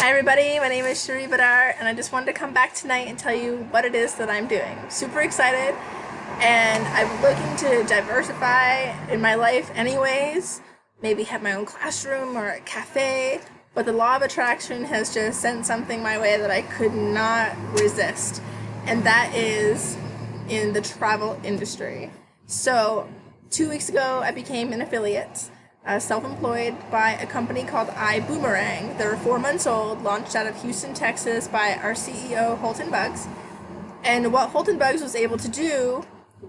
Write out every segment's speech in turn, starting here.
Hi everybody, my name is Shri Badar and I just wanted to come back tonight and tell you what it is that I'm doing. I'm super excited and I'm looking to diversify in my life anyways, maybe have my own classroom or a cafe, but the law of attraction has just sent something my way that I could not resist, and that is in the travel industry. So 2 weeks ago I became an affiliate, self-employed by a company called IBuumerang. They're 4 months old, launched out of Houston, Texas by our CEO, Holton Buggs. And what Holton Buggs was able to do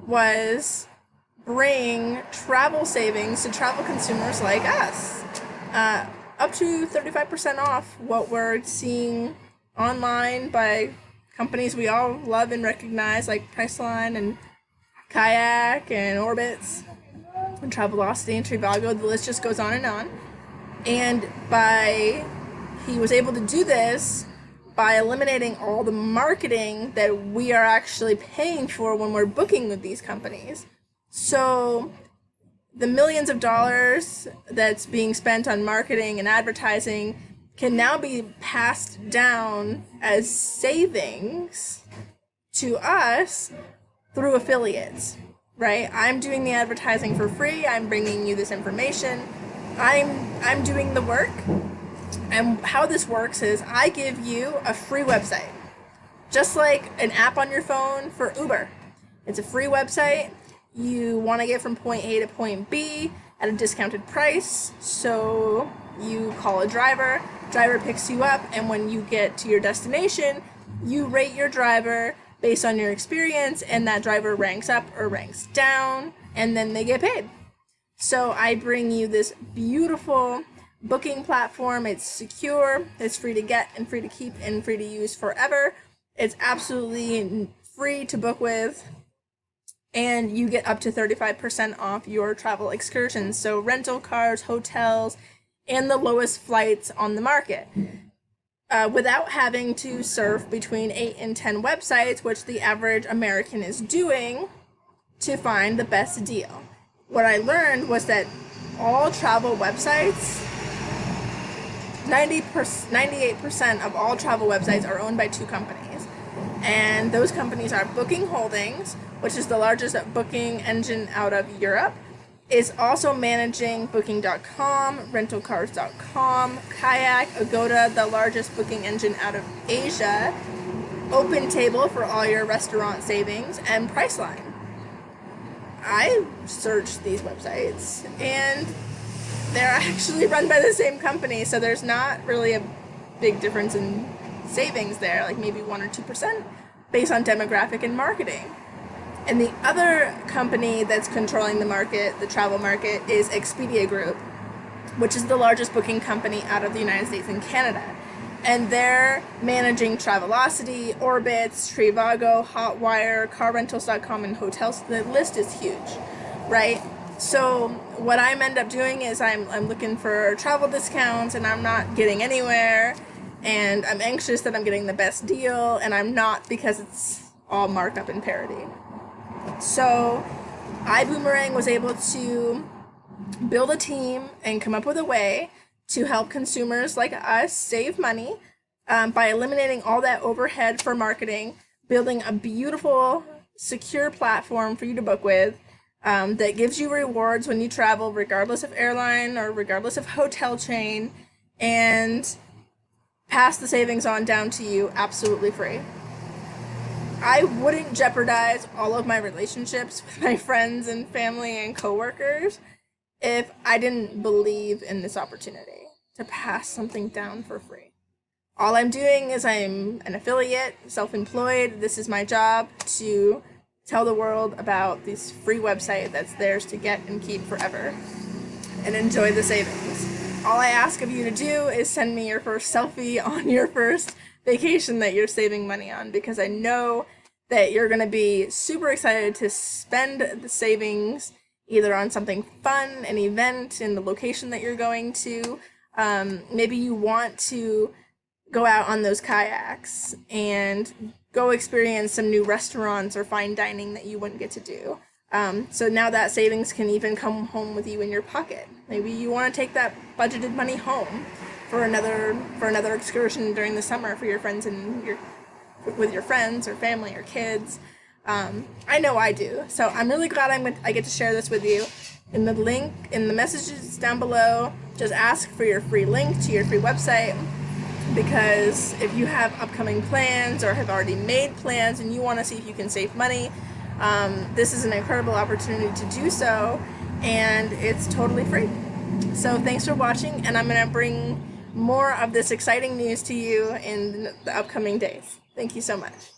was bring travel savings to travel consumers like us. Up to 35% off what we're seeing online by companies we all love and recognize, like Priceline and Kayak and Orbitz and Travelocity and Trivago. The list just goes on and on. And he was able to do this by eliminating all the marketing that we are actually paying for when we're booking with these companies. So the millions of dollars that's being spent on marketing and advertising can now be passed down as savings to us through affiliates. Right? I'm doing the advertising for free. I'm bringing you this information. I'm doing the work. And how this works is I give you a free website, just like an app on your phone for Uber. It's a free website. You want to get from point A to point B at a discounted price. So you call a driver picks you up, and when you get to your destination, you rate your driver based on your experience, and that driver ranks up or ranks down, and then they get paid. So I bring you this beautiful booking platform. It's secure, it's free to get and free to keep and free to use forever. It's absolutely free to book with, and you get up to 35% off your travel excursions. So rental cars, hotels, and the lowest flights on the market. Without having to surf between 8 and 10 websites, which the average American is doing, to find the best deal. What I learned was that all travel websites, 98% of all travel websites are owned by 2 companies. And those companies are Booking Holdings, which is the largest booking engine out of Europe, is also managing Booking.com, Rentalcars.com, Kayak, Agoda, the largest booking engine out of Asia, OpenTable for all your restaurant savings, and Priceline. I searched these websites, and they're actually run by the same company, so there's not really a big difference in savings there, like maybe 1 or 2% based on demographic and marketing. And the other company that's controlling the market, the travel market, is Expedia Group, which is the largest booking company out of the United States and Canada. And they're managing Travelocity, Orbitz, Trivago, Hotwire, CarRentals.com, and hotels. The list is huge, right? So what I end up doing is I'm looking for travel discounts, and I'm not getting anywhere, and I'm anxious that I'm getting the best deal, and I'm not, because it's all marked up in parity. So IBuumerang was able to build a team and come up with a way to help consumers like us save money by eliminating all that overhead for marketing, building a beautiful, secure platform for you to book with that gives you rewards when you travel, regardless of airline or regardless of hotel chain, and pass the savings on down to you absolutely free. I wouldn't jeopardize all of my relationships with my friends and family and coworkers if I didn't believe in this opportunity to pass something down for free. All I'm doing is I'm an affiliate, self-employed. This is my job, to tell the world about this free website that's theirs to get and keep forever and enjoy the savings. All I ask of you to do is send me your first selfie on your first vacation that you're saving money on, because I know that you're going to be super excited to spend the savings either on something fun, an event in the location that you're going to. Maybe you want to go out on those kayaks and go experience some new restaurants or fine dining that you wouldn't get to do. So now that savings can even come home with you in your pocket. Maybe you want to take that budgeted money home for another excursion during the summer for your friends and with your friends or family or kids. I know I do. So I'm really glad I get to share this with you. In the messages down below, just ask for your free link to your free website, because if you have upcoming plans or have already made plans and you want to see if you can save money, this is an incredible opportunity to do so, and it's totally free. So thanks for watching, and I'm going to bring more of this exciting news to you in the upcoming days. Thank you so much.